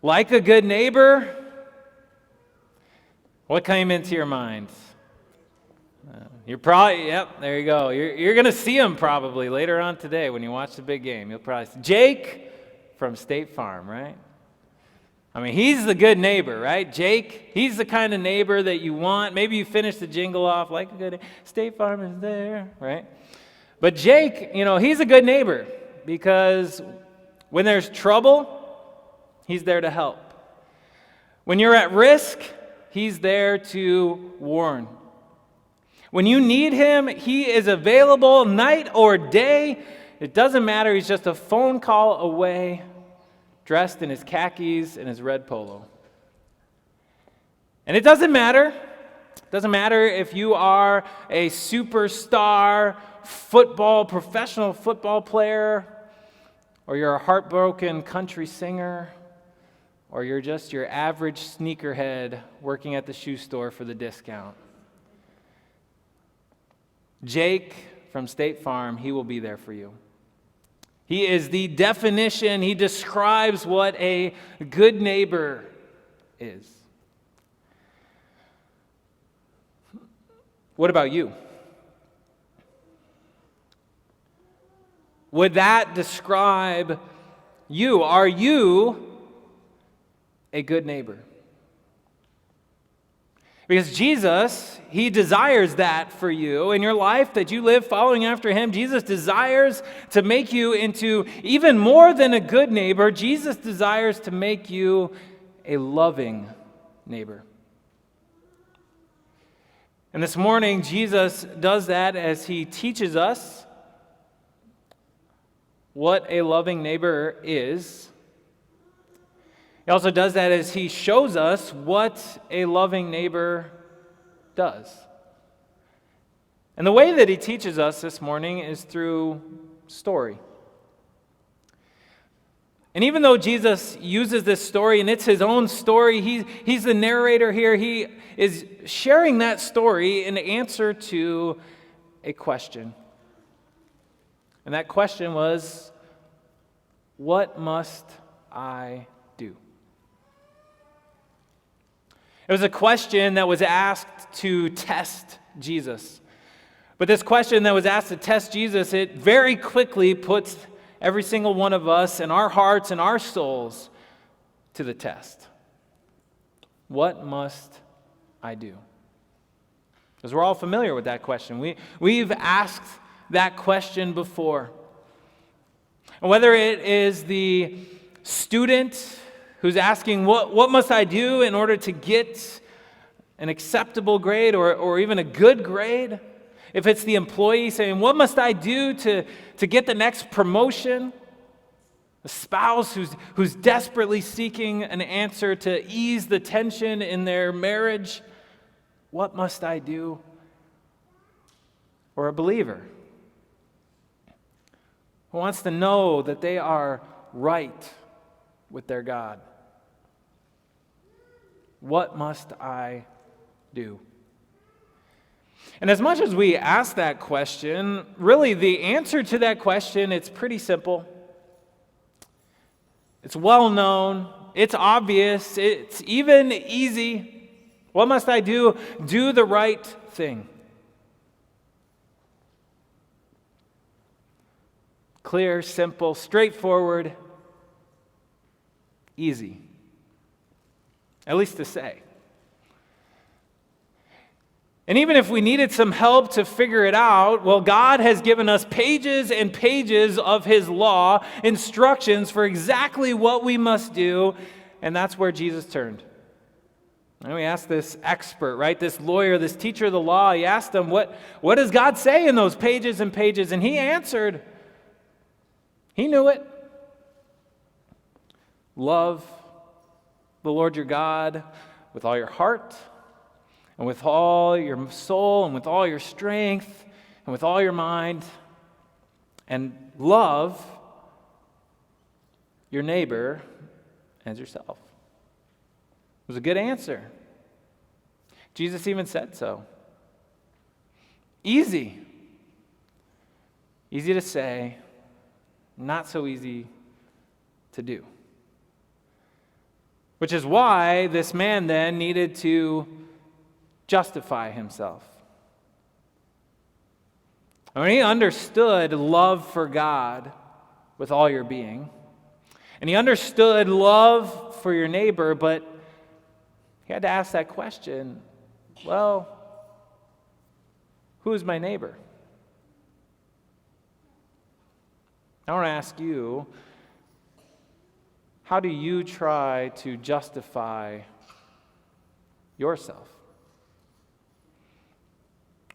Like a good neighbor, what came into your mind? You're probably, yep, there you go. You're going to see him probably later on today when you watch the big game. You'll probably see Jake from State Farm, right? I mean, he's the good neighbor, right? Jake, he's the kind of neighbor that you want. Maybe you finish the jingle off like a good State Farm is there, right? But Jake, he's a good neighbor because when there's trouble, he's there to help. When you're at risk, he's there to warn. When you need him, he is available night or day. It doesn't matter. He's just a phone call away, dressed in his khakis and his red polo. And it doesn't matter. It doesn't matter if you are a superstar professional football player, or you're a heartbroken country singer, or you're just your average sneakerhead working at the shoe store for the discount. Jake from State Farm, he will be there for you. He is the definition, he describes what a good neighbor is. What about you? Would that describe you? Are you a good neighbor? Because Jesus, he desires that for you in your life that you live following after him. Jesus desires to make you into even more than a good neighbor. Jesus desires to make you a loving neighbor. And this morning, Jesus does that as he teaches us what a loving neighbor is. He also does that as he shows us what a loving neighbor does. And the way that he teaches us this morning is through story. And even though Jesus uses this story, and it's his own story, he's the narrator here, he is sharing that story in answer to a question. And that question was, what must I do? It was a question that was asked to test Jesus. But this question that was asked to test Jesus, it very quickly puts every single one of us and our hearts and our souls to the test. What must I do? Because we're all familiar with that question. We've asked that question before. And whether it is the student who's asking, what must I do in order to get an acceptable grade or even a good grade? If it's the employee saying, what must I do to get the next promotion? The spouse who's desperately seeking an answer to ease the tension in their marriage, what must I do? Or a believer who wants to know that they are right with their God. What must I do? And as much as we ask that question, really the answer to that question, it's pretty simple. It's well known. It's obvious. It's even easy. What must I do? Do the right thing. Clear, simple, straightforward, easy. At least to say. And even if we needed some help to figure it out, well, God has given us pages and pages of his law, instructions for exactly what we must do, and that's where Jesus turned. And we asked this expert, right, this lawyer, this teacher of the law, he asked him, what does God say in those pages and pages? And he answered, he knew it. Love the Lord your God with all your heart, and with all your soul, and with all your strength, and with all your mind, and love your neighbor as yourself. It was a good answer. Jesus even said so. Easy. Easy to say, not so easy to do. Which is why this man then needed to justify himself. When he understood love for God with all your being, and he understood love for your neighbor, but he had to ask that question, well, who's my neighbor? I want to ask you, how do you try to justify yourself?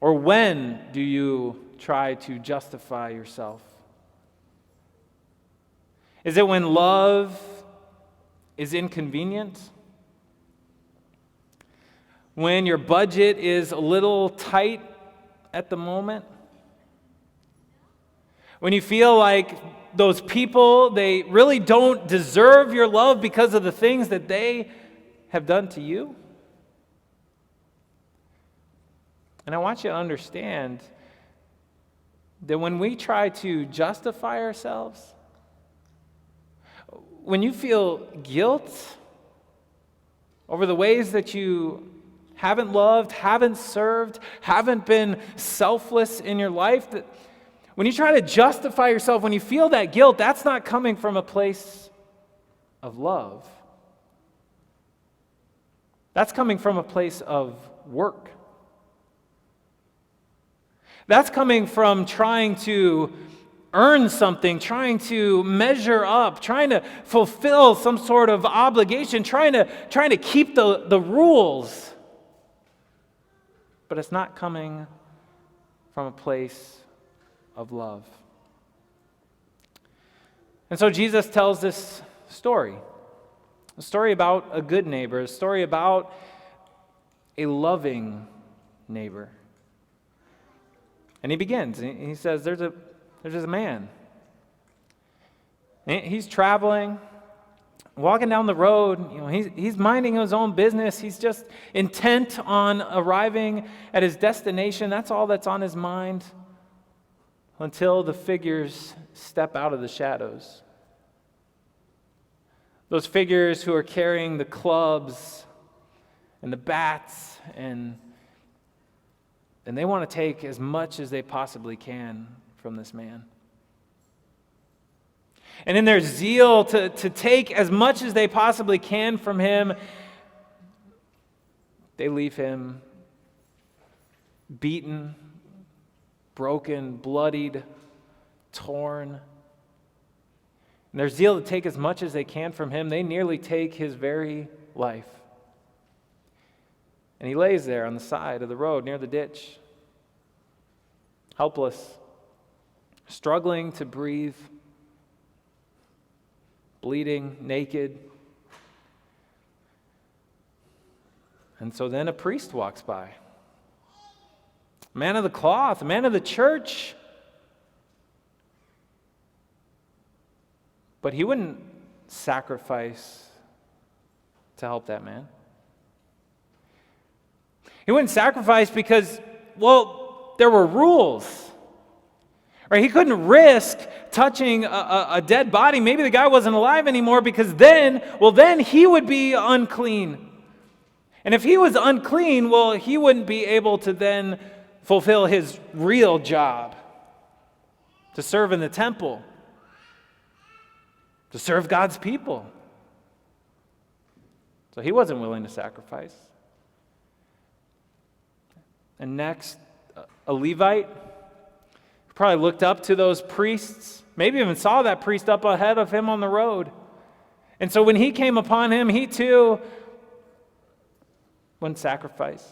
Or when do you try to justify yourself? Is it when love is inconvenient? When your budget is a little tight at the moment? When you feel like those people, they really don't deserve your love because of the things that they have done to you? And I want you to understand that when we try to justify ourselves, when you feel guilt over the ways that you haven't loved, haven't served, haven't been selfless in your life, that when you try to justify yourself, when you feel that guilt, that's not coming from a place of love. That's coming from a place of work. That's coming from trying to earn something, trying to measure up, trying to fulfill some sort of obligation, trying to keep the rules. But it's not coming from a place of love. And so Jesus tells this story, a story about a good neighbor, a story about a loving neighbor. And he begins, he says, there's a man. And he's traveling, walking down the road. He's minding his own business. He's just intent on arriving at his destination. That's all that's on his mind until the figures step out of the shadows. Those figures who are carrying the clubs and the bats, and they want to take as much as they possibly can from this man. And in their zeal to take as much as they possibly can from him, they leave him beaten, broken, bloodied, torn. In their zeal to take as much as they can from him, they nearly take his very life. And he lays there on the side of the road near the ditch, helpless, struggling to breathe, bleeding, naked. And so then a priest walks by. A man of the cloth, a man of the church. But he wouldn't sacrifice to help that man. He wouldn't sacrifice because, well, there were rules. Right? He couldn't risk touching a dead body. Maybe the guy wasn't alive anymore, because then he would be unclean. And if he was unclean, well, he wouldn't be able to then fulfill his real job, to serve in the temple, to serve God's people. So he wasn't willing to sacrifice. And next, a Levite who probably looked up to those priests, maybe even saw that priest up ahead of him on the road. And so when he came upon him, he too wouldn't sacrifice.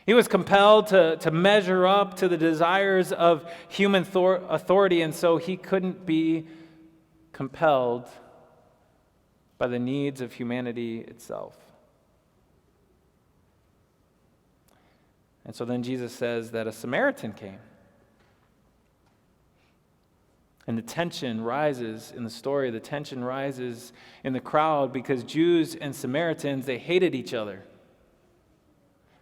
He was compelled to measure up to the desires of human authority, and so he couldn't be compelled by the needs of humanity itself. And so then Jesus says that a Samaritan came. And the tension rises in the story. The tension rises in the crowd because Jews and Samaritans, they hated each other.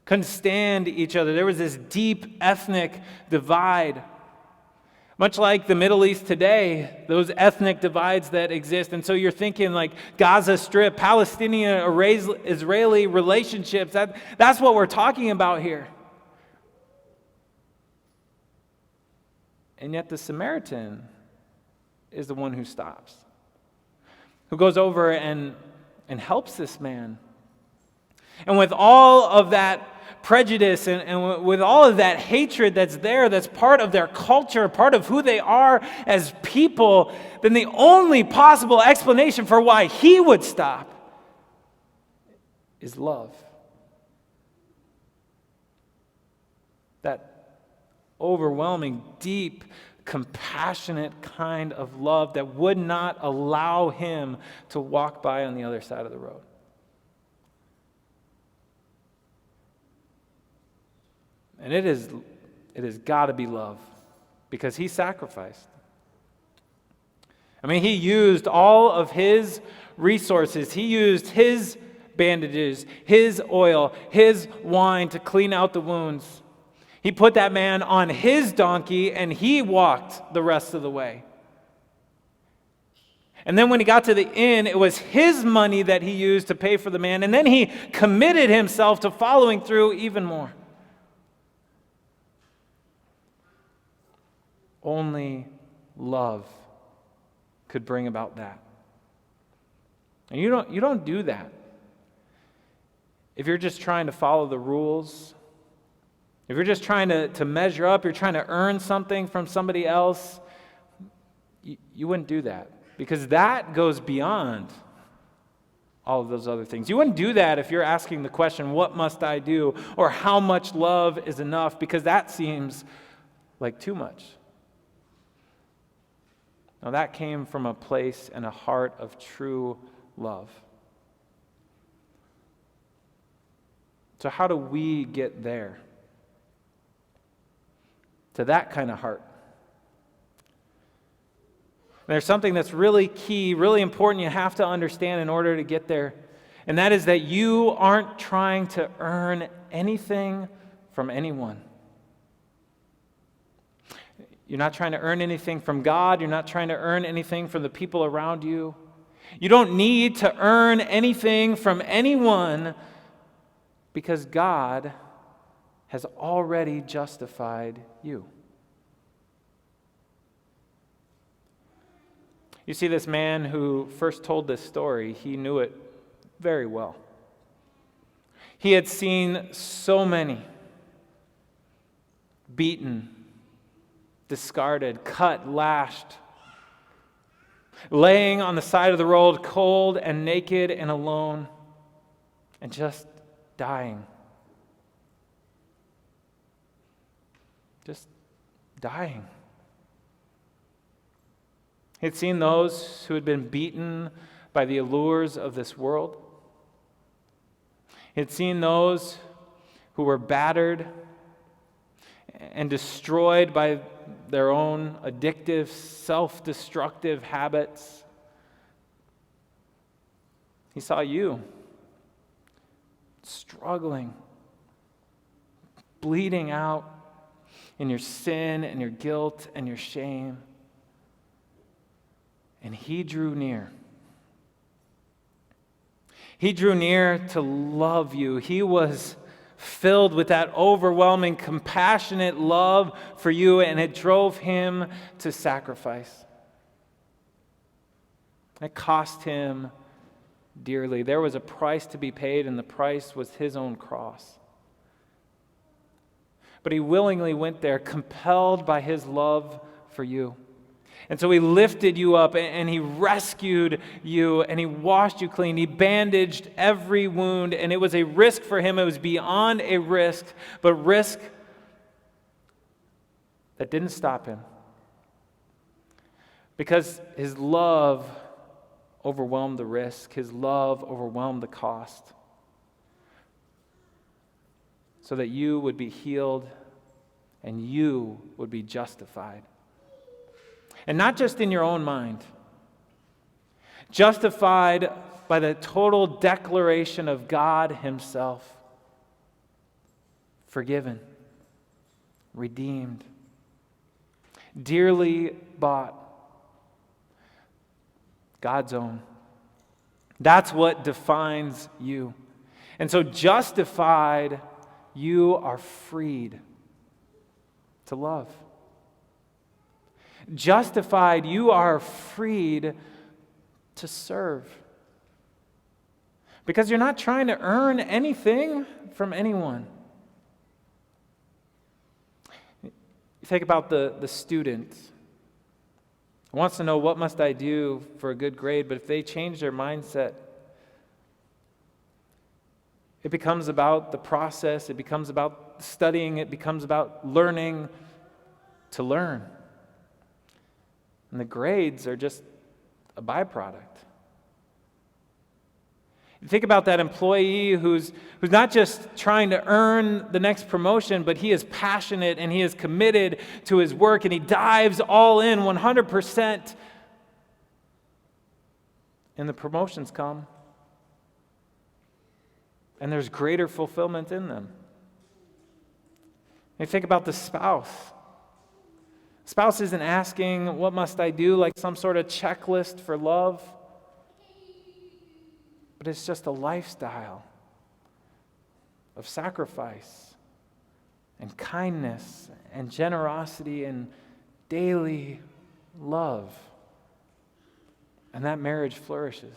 Couldn't stand each other. There was this deep ethnic divide. Much like the Middle East today, those ethnic divides that exist. And so you're thinking like Gaza Strip, Palestinian-Israeli relationships. That's what we're talking about here. And yet the Samaritan is the one who stops, who goes over and helps this man. And with all of that prejudice and with all of that hatred that's there, that's part of their culture, part of who they are as people, then the only possible explanation for why he would stop is love. That overwhelming, deep, compassionate kind of love that would not allow him to walk by on the other side of the road. And it has got to be love, because he sacrificed. I mean, he used all of his resources. He used his bandages, his oil, his wine to clean out the wounds. He put that man on his donkey, and he walked the rest of the way. And then when he got to the inn, it was his money that he used to pay for the man, and then he committed himself to following through even more. Only love could bring about that. And you don't do that if you're just trying to follow the rules. If you're just trying to measure up, you're trying to earn something from somebody else, you wouldn't do that, because that goes beyond all of those other things. You wouldn't do that if you're asking the question, what must I do? Or how much love is enough? Because that seems like too much. Now, that came from a place and a heart of true love. So how do we get there? To that kind of heart. There's something that's really key, really important you have to understand in order to get there. And that is that you aren't trying to earn anything from anyone. You're not trying to earn anything from God. You're not trying to earn anything from the people around you. You don't need to earn anything from anyone, because God has already justified you. You see, this man who first told this story, he knew it very well. He had seen so many beaten, discarded, cut, lashed, laying on the side of the road, cold and naked and alone, and just dying. Just dying. He'd seen those who had been beaten by the allures of this world. He'd seen those who were battered and destroyed by their own addictive, self-destructive habits. He saw you struggling, bleeding out in your sin and your guilt and your shame. And he drew near. He drew near to love you. He was filled with that overwhelming, compassionate love for you, and it drove him to sacrifice. It cost him dearly. There was a price to be paid, and the price was his own cross. But he willingly went there, compelled by his love for you. And so he lifted you up, and he rescued you, and he washed you clean. He bandaged every wound, and it was a risk for him. It was beyond a risk, but risk that didn't stop him. Because his love overwhelmed the risk. His love overwhelmed the cost. So that you would be healed and you would be justified. And not just in your own mind. Justified by the total declaration of God himself. Forgiven. Redeemed. dearly bought, God's own. That's what defines you. And so justified, you are freed to love. Justified, you are freed to serve. Because you're not trying to earn anything from anyone. You think about the student who wants to know, what must I do for a good grade? But if they change their mindset, it becomes about the process, it becomes about studying, it becomes about learning to learn. And the grades are just a byproduct. You think about that employee who's not just trying to earn the next promotion, but he is passionate and he is committed to his work and he dives all in 100%. And the promotions come. And there's greater fulfillment in them. You think about the spouse. Spouse isn't asking, what must I do, like some sort of checklist for love. But it's just a lifestyle of sacrifice and kindness and generosity and daily love. And that marriage flourishes.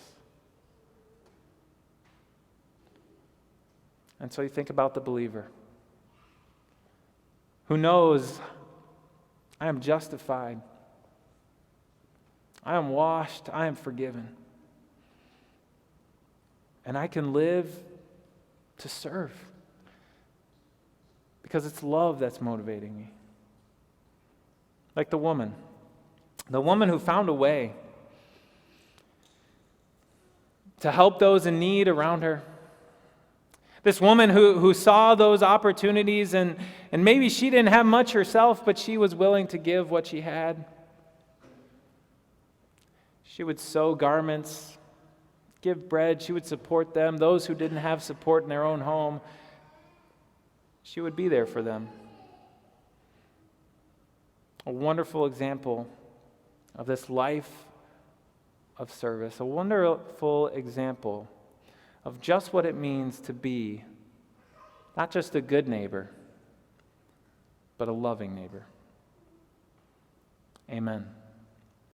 And so you think about the believer who knows, I am justified, I am washed, I am forgiven. And I can live to serve because it's love that's motivating me. Like the woman who found a way to help those in need around her. This woman who saw those opportunities and maybe she didn't have much herself, but she was willing to give what she had. She would sew garments, give bread, she would support them. Those who didn't have support in their own home, she would be there for them. A wonderful example of this life of service, a wonderful example of just what it means to be not just a good neighbor, but a loving neighbor. Amen.